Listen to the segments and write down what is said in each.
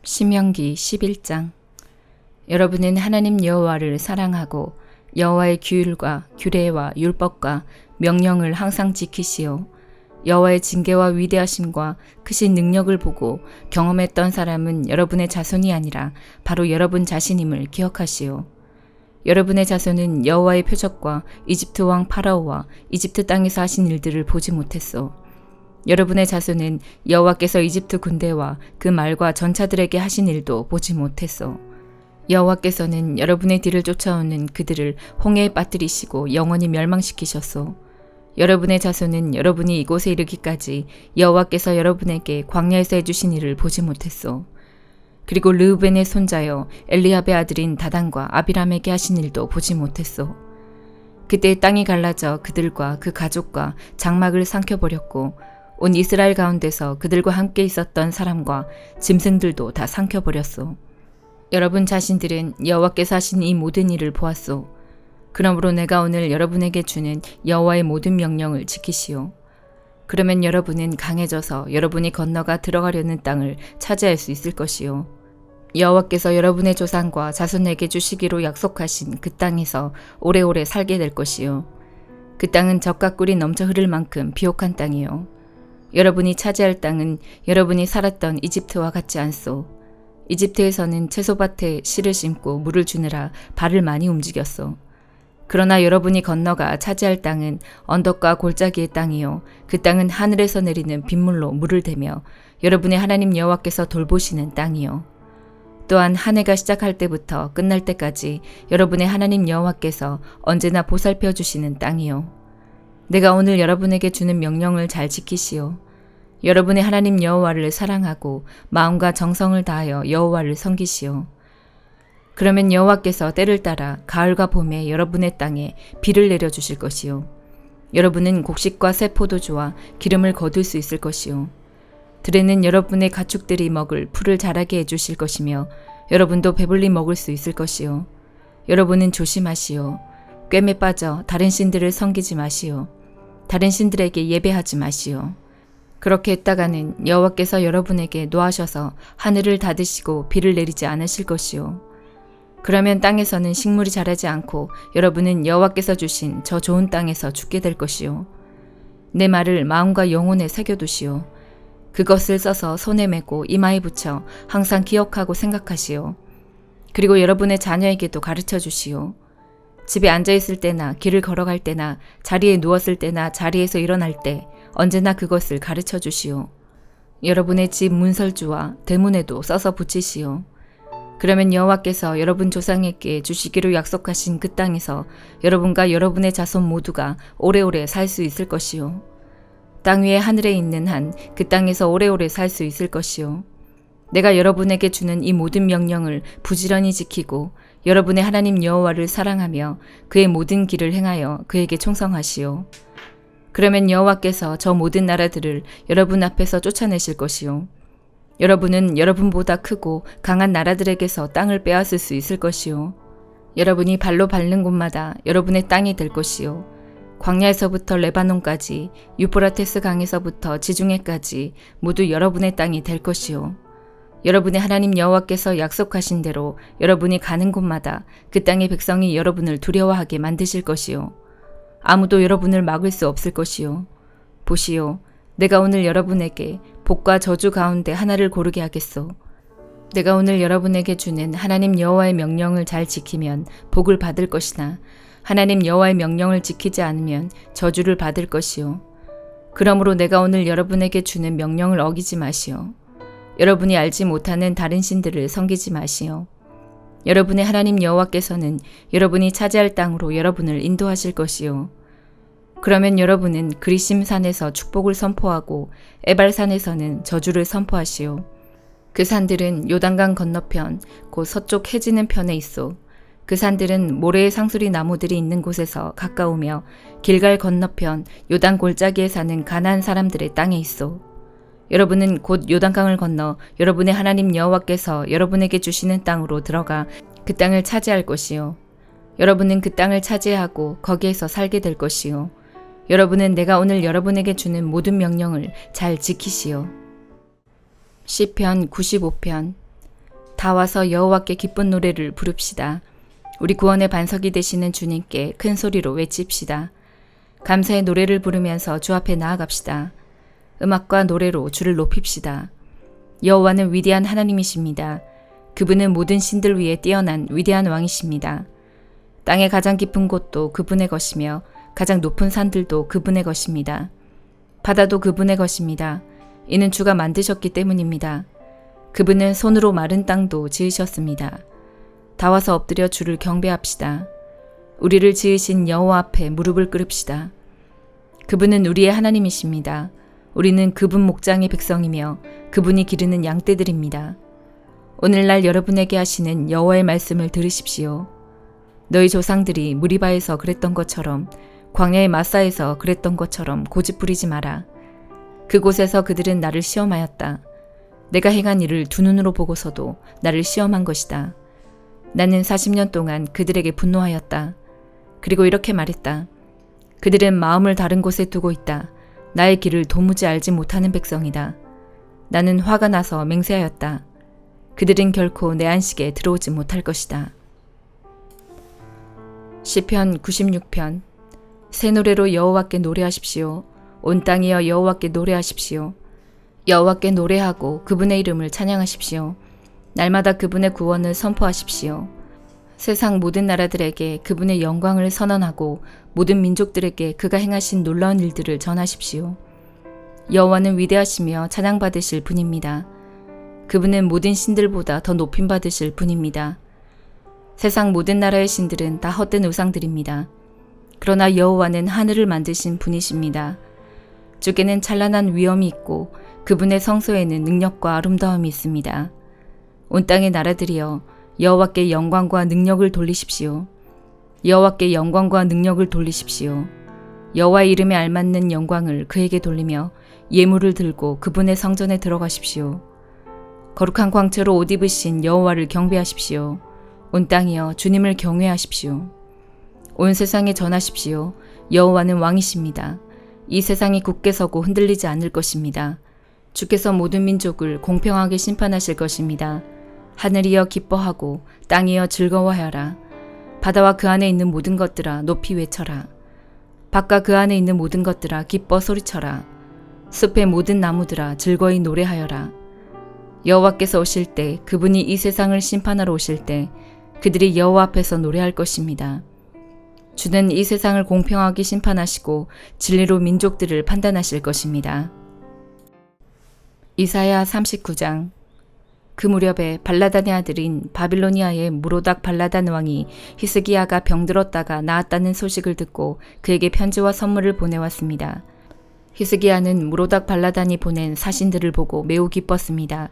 신명기 11장. 여러분은 하나님 여호와를 사랑하고 여호와의 규율과 규례와 율법과 명령을 항상 지키시오. 여호와의 징계와 위대하심과 크신 능력을 보고 경험했던 사람은 여러분의 자손이 아니라 바로 여러분 자신임을 기억하시오. 여러분의 자손은 여호와의 표적과 이집트 왕 파라오와 이집트 땅에서 하신 일들을 보지 못했소. 여러분의 자손은 여호와께서 이집트 군대와 그 말과 전차들에게 하신 일도 보지 못했소. 여호와께서는 여러분의 뒤를 쫓아오는 그들을 홍해에 빠뜨리시고 영원히 멸망시키셨소. 여러분의 자손은 여러분이 이곳에 이르기까지 여호와께서 여러분에게 광야에서 해주신 일을 보지 못했소. 그리고 르우벤의 손자여 엘리압의 아들인 다단과 아비람에게 하신 일도 보지 못했소. 그때 땅이 갈라져 그들과 그 가족과 장막을 삼켜버렸고 온 이스라엘 가운데서 그들과 함께 있었던 사람과 짐승들도 다 삼켜버렸소. 여러분 자신들은 여호와께서 하신 이 모든 일을 보았소. 그러므로 내가 오늘 여러분에게 주는 여호와의 모든 명령을 지키시오. 그러면 여러분은 강해져서 여러분이 건너가 들어가려는 땅을 차지할 수 있을 것이요. 여호와께서 여러분의 조상과 자손에게 주시기로 약속하신 그 땅에서 오래오래 살게 될 것이요. 그 땅은 젖과 꿀이 넘쳐 흐를 만큼 비옥한 땅이요. 여러분이 차지할 땅은 여러분이 살았던 이집트와 같지 않소. 이집트에서는 채소밭에 씨를 심고 물을 주느라 발을 많이 움직였소. 그러나 여러분이 건너가 차지할 땅은 언덕과 골짜기의 땅이요. 그 땅은 하늘에서 내리는 빗물로 물을 대며 여러분의 하나님 여호와께서 돌보시는 땅이요. 또한 한 해가 시작할 때부터 끝날 때까지 여러분의 하나님 여호와께서 언제나 보살펴 주시는 땅이요. 내가 오늘 여러분에게 주는 명령을 잘 지키시오. 여러분의 하나님 여호와를 사랑하고 마음과 정성을 다하여 여호와를 섬기시오. 그러면 여호와께서 때를 따라 가을과 봄에 여러분의 땅에 비를 내려주실 것이요. 여러분은 곡식과 새 포도주와 기름을 거둘 수 있을 것이요. 들에는 여러분의 가축들이 먹을 풀을 자라게 해주실 것이며 여러분도 배불리 먹을 수 있을 것이요. 여러분은 조심하시오. 꿰매 빠져 다른 신들을 섬기지 마시오. 다른 신들에게 예배하지 마시오. 그렇게 했다가는 여호와께서 여러분에게 노하셔서 하늘을 닫으시고 비를 내리지 않으실 것이요. 그러면 땅에서는 식물이 자라지 않고 여러분은 여호와께서 주신 저 좋은 땅에서 죽게 될 것이요. 내 말을 마음과 영혼에 새겨두시오. 그것을 써서 손에 메고 이마에 붙여 항상 기억하고 생각하시오. 그리고 여러분의 자녀에게도 가르쳐 주시오. 집에 앉아있을 때나 길을 걸어갈 때나 자리에 누웠을 때나 자리에서 일어날 때 언제나 그것을 가르쳐 주시오. 여러분의 집 문설주와 대문에도 써서 붙이시오. 그러면 여호와께서 여러분 조상에게 주시기로 약속하신 그 땅에서 여러분과 여러분의 자손 모두가 오래오래 살 수 있을 것이요. 땅 위에 하늘에 있는 한 그 땅에서 오래오래 살 수 있을 것이요. 내가 여러분에게 주는 이 모든 명령을 부지런히 지키고 여러분의 하나님 여호와를 사랑하며 그의 모든 길을 행하여 그에게 충성하시오. 그러면 여호와께서 저 모든 나라들을 여러분 앞에서 쫓아내실 것이요. 여러분은 여러분보다 크고 강한 나라들에게서 땅을 빼앗을 수 있을 것이요. 여러분이 발로 밟는 곳마다 여러분의 땅이 될 것이요. 광야에서부터 레바논까지 유프라테스 강에서부터 지중해까지 모두 여러분의 땅이 될 것이요. 여러분의 하나님 여호와께서 약속하신 대로 여러분이 가는 곳마다 그 땅의 백성이 여러분을 두려워하게 만드실 것이요. 아무도 여러분을 막을 수 없을 것이요. 보시오, 내가 오늘 여러분에게 복과 저주 가운데 하나를 고르게 하겠소. 내가 오늘 여러분에게 주는 하나님 여호와의 명령을 잘 지키면 복을 받을 것이나 하나님 여호와의 명령을 지키지 않으면 저주를 받을 것이요. 그러므로 내가 오늘 여러분에게 주는 명령을 어기지 마시오. 여러분이 알지 못하는 다른 신들을 섬기지 마시오. 여러분의 하나님 여호와께서는 여러분이 차지할 땅으로 여러분을 인도하실 것이요. 그러면 여러분은 그리심 산에서 축복을 선포하고 에발산에서는 저주를 선포하시오. 그 산들은 요단강 건너편 곧 서쪽 해지는 편에 있어. 그 산들은 모래의 상수리 나무들이 있는 곳에서 가까우며 길갈 건너편 요단 골짜기에 사는 가나안 사람들의 땅에 있어. 여러분은 곧 요단강을 건너 여러분의 하나님 여호와께서 여러분에게 주시는 땅으로 들어가 그 땅을 차지할 것이요. 여러분은 그 땅을 차지하고 거기에서 살게 될 것이요. 여러분은 내가 오늘 여러분에게 주는 모든 명령을 잘 지키시오. 시편 95편. 다 와서 여호와께 기쁜 노래를 부릅시다. 우리 구원의 반석이 되시는 주님께 큰 소리로 외칩시다. 감사의 노래를 부르면서 주 앞에 나아갑시다. 음악과 노래로 주를 높입시다. 여호와는 위대한 하나님이십니다. 그분은 모든 신들 위에 뛰어난 위대한 왕이십니다. 땅의 가장 깊은 곳도 그분의 것이며 가장 높은 산들도 그분의 것입니다. 바다도 그분의 것입니다. 이는 주가 만드셨기 때문입니다. 그분은 손으로 마른 땅도 지으셨습니다. 다 와서 엎드려 주를 경배합시다. 우리를 지으신 여호와 앞에 무릎을 꿇읍시다. 그분은 우리의 하나님이십니다. 우리는 그분 목장의 백성이며 그분이 기르는 양떼들입니다. 오늘날 여러분에게 하시는 여호와의 말씀을 들으십시오. 너희 조상들이 무리바에서 그랬던 것처럼 광야의 마사에서 그랬던 것처럼 고집부리지 마라. 그곳에서 그들은 나를 시험하였다. 내가 행한 일을 두 눈으로 보고서도 나를 시험한 것이다. 나는 40년 동안 그들에게 분노하였다. 그리고 이렇게 말했다. 그들은 마음을 다른 곳에 두고 있다. 나의 길을 도무지 알지 못하는 백성이다. 나는 화가 나서 맹세하였다. 그들은 결코 내 안식에 들어오지 못할 것이다. 시편 96편. 새 노래로 여호와께 노래하십시오. 온 땅이여 여호와께 노래하십시오. 여호와께 노래하고 그분의 이름을 찬양하십시오. 날마다 그분의 구원을 선포하십시오. 세상 모든 나라들에게 그분의 영광을 선언하고 모든 민족들에게 그가 행하신 놀라운 일들을 전하십시오. 여호와는 위대하시며 찬양받으실 분입니다. 그분은 모든 신들보다 더 높임받으실 분입니다. 세상 모든 나라의 신들은 다 헛된 우상들입니다. 그러나 여호와는 하늘을 만드신 분이십니다. 주께는 찬란한 위엄이 있고 그분의 성소에는 능력과 아름다움이 있습니다. 온 땅의 나라들이여 여호와께 영광과 능력을 돌리십시오. 여호와께 영광과 능력을 돌리십시오. 여호와의 이름에 알맞는 영광을 그에게 돌리며 예물을 들고 그분의 성전에 들어가십시오. 거룩한 광채로 옷 입으신 여호와를 경배하십시오. 온 땅이여 주님을 경외하십시오. 온 세상에 전하십시오. 여호와는 왕이십니다. 이 세상이 굳게 서고 흔들리지 않을 것입니다. 주께서 모든 민족을 공평하게 심판하실 것입니다. 하늘이여 기뻐하고 땅이여 즐거워하여라. 바다와 그 안에 있는 모든 것들아 높이 외쳐라. 밭과 그 안에 있는 모든 것들아 기뻐 소리쳐라. 숲의 모든 나무들아 즐거이 노래하여라. 여호와께서 오실 때 그분이 이 세상을 심판하러 오실 때 그들이 여호와 앞에서 노래할 것입니다. 주는 이 세상을 공평하게 심판하시고 진리로 민족들을 판단하실 것입니다. 이사야 39장. 그 무렵에 발라단의 아들인 바빌로니아의 무로닥 발라단 왕이 히스기야가 병들었다가 나았다는 소식을 듣고 그에게 편지와 선물을 보내왔습니다. 히스기야는 무로닥 발라단이 보낸 사신들을 보고 매우 기뻤습니다.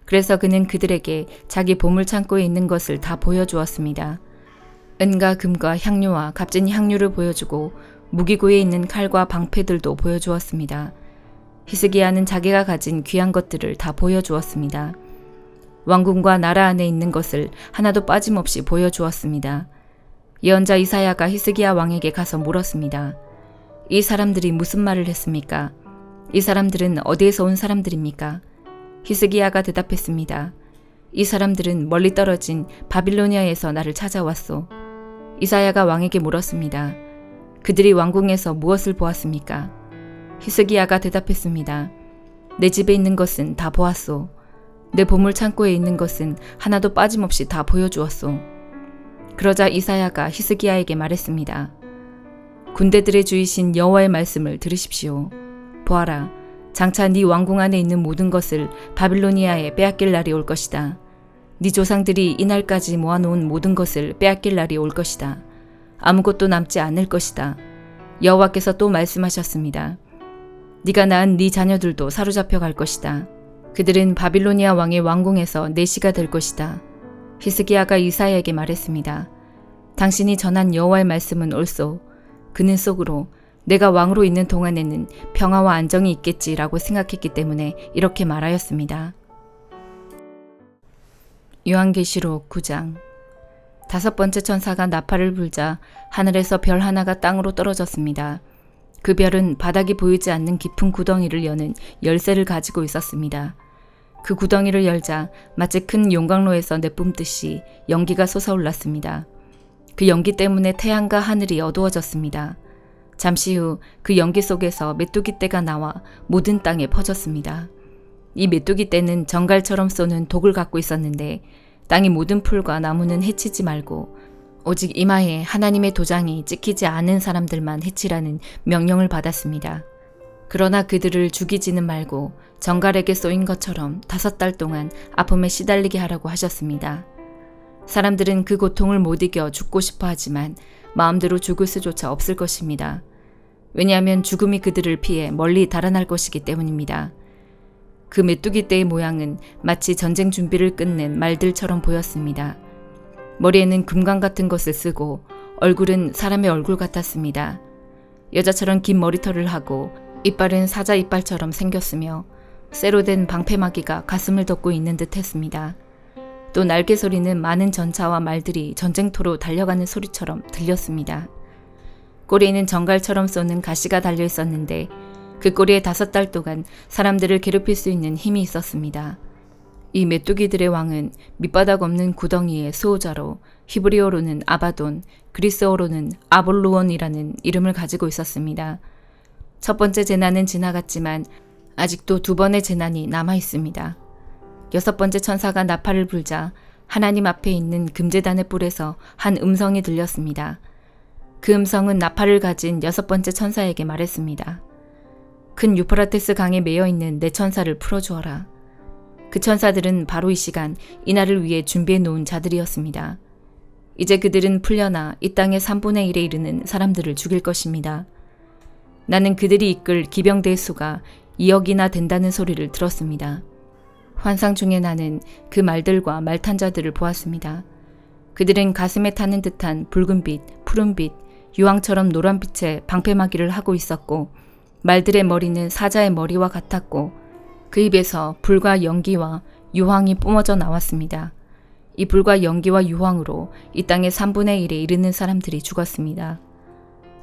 그래서 그는 그들에게 자기 보물창고에 있는 것을 다 보여주었습니다. 은과 금과 향료와 값진 향료를 보여주고 무기고에 있는 칼과 방패들도 보여주었습니다. 히스기야는 자기가 가진 귀한 것들을 다 보여주었습니다. 왕궁과 나라 안에 있는 것을 하나도 빠짐없이 보여주었습니다. 예언자 이사야가 히스기야 왕에게 가서 물었습니다. 이 사람들이 무슨 말을 했습니까? 이 사람들은 어디에서 온 사람들입니까? 히스기야가 대답했습니다. 이 사람들은 멀리 떨어진 바빌로니아에서 나를 찾아왔소. 이사야가 왕에게 물었습니다. 그들이 왕궁에서 무엇을 보았습니까? 히스기야가 대답했습니다. 내 집에 있는 것은 다 보았소. 내 보물 창고에 있는 것은 하나도 빠짐없이 다 보여주었소. 그러자 이사야가 히스기야에게 말했습니다. 군대들의 주이신 여호와의 말씀을 들으십시오. 보아라, 장차 네 왕궁 안에 있는 모든 것을 바빌로니아에 빼앗길 날이 올 것이다. 네 조상들이 이날까지 모아놓은 모든 것을 빼앗길 날이 올 것이다. 아무것도 남지 않을 것이다. 여호와께서 또 말씀하셨습니다. 네가 낳은 네 자녀들도 사로잡혀 갈 것이다. 그들은 바빌로니아 왕의 왕궁에서 내시가 될 것이다. 히스기야가 이사야에게 말했습니다. 당신이 전한 여호와의 말씀은 옳소. 그는 속으로 내가 왕으로 있는 동안에는 평화와 안정이 있겠지라고 생각했기 때문에 이렇게 말하였습니다. 요한계시록 9장. 5번째 천사가 나팔을 불자 하늘에서 별 하나가 땅으로 떨어졌습니다. 그 별은 바닥이 보이지 않는 깊은 구덩이를 여는 열쇠를 가지고 있었습니다. 그 구덩이를 열자 마치 큰 용광로에서 내뿜듯이 연기가 솟아올랐습니다. 그 연기 때문에 태양과 하늘이 어두워졌습니다. 잠시 후 그 연기 속에서 메뚜기 떼가 나와 모든 땅에 퍼졌습니다. 이 메뚜기 떼는 정갈처럼 쏘는 독을 갖고 있었는데 땅의 모든 풀과 나무는 해치지 말고 오직 이마에 하나님의 도장이 찍히지 않은 사람들만 해치라는 명령을 받았습니다. 그러나 그들을 죽이지는 말고 정갈에게 쏘인 것처럼 5달 동안 아픔에 시달리게 하라고 하셨습니다. 사람들은 그 고통을 못 이겨 죽고 싶어 하지만 마음대로 죽을 수조차 없을 것입니다. 왜냐하면 죽음이 그들을 피해 멀리 달아날 것이기 때문입니다. 그 메뚜기 떼의 모양은 마치 전쟁 준비를 끝낸 말들처럼 보였습니다. 머리에는 금관 같은 것을 쓰고 얼굴은 사람의 얼굴 같았습니다. 여자처럼 긴 머리털을 하고 이빨은 사자 이빨처럼 생겼으며 쇠로 된 방패막이가 가슴을 덮고 있는 듯 했습니다. 또 날개 소리는 많은 전차와 말들이 전쟁터로 달려가는 소리처럼 들렸습니다. 꼬리에는 정갈처럼 쏘는 가시가 달려 있었는데 그 꼬리에 5달 동안 사람들을 괴롭힐 수 있는 힘이 있었습니다. 이 메뚜기들의 왕은 밑바닥 없는 구덩이의 수호자로 히브리어로는 아바돈, 그리스어로는 아볼루온이라는 이름을 가지고 있었습니다. 첫 번째 재난은 지나갔지만 아직도 2번의 재난이 남아 있습니다. 6번째 천사가 나팔을 불자 하나님 앞에 있는 금제단의 뿔에서 한 음성이 들렸습니다. 그 음성은 나팔을 가진 6번째 천사에게 말했습니다. 큰 유프라테스 강에 매여 있는 내 천사를 풀어주어라. 그 천사들은 바로 이 시간 이날을 위해 준비해 놓은 자들이었습니다. 이제 그들은 풀려나 이 땅의 3분의 1에 이르는 사람들을 죽일 것입니다. 나는 그들이 이끌 기병대의 수가 2억이나 된다는 소리를 들었습니다. 환상 중에 나는 그 말들과 말탄 자들을 보았습니다. 그들은 가슴에 타는 듯한 붉은빛, 푸른빛, 유황처럼 노란빛의 방패막이를 하고 있었고 말들의 머리는 사자의 머리와 같았고 그 입에서 불과 연기와 유황이 뿜어져 나왔습니다. 이 불과 연기와 유황으로 이 땅의 3분의 1에 이르는 사람들이 죽었습니다.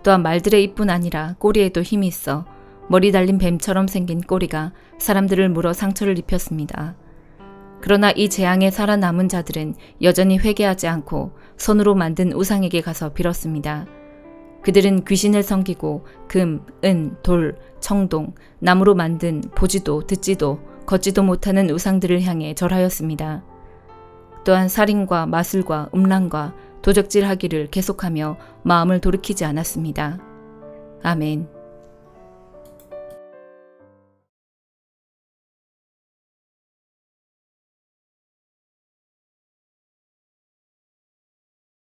또한 말들의 입뿐 아니라 꼬리에도 힘이 있어 머리 달린 뱀처럼 생긴 꼬리가 사람들을 물어 상처를 입혔습니다. 그러나 이 재앙에 살아남은 자들은 여전히 회개하지 않고 손으로 만든 우상에게 가서 빌었습니다. 그들은 귀신을 섬기고 금, 은, 돌, 청동, 나무로 만든 보지도 듣지도 걷지도 못하는 우상들을 향해 절하였습니다. 또한 살인과 마술과 음란과 도적질하기를 계속하며 마음을 돌이키지 않았습니다. 아멘.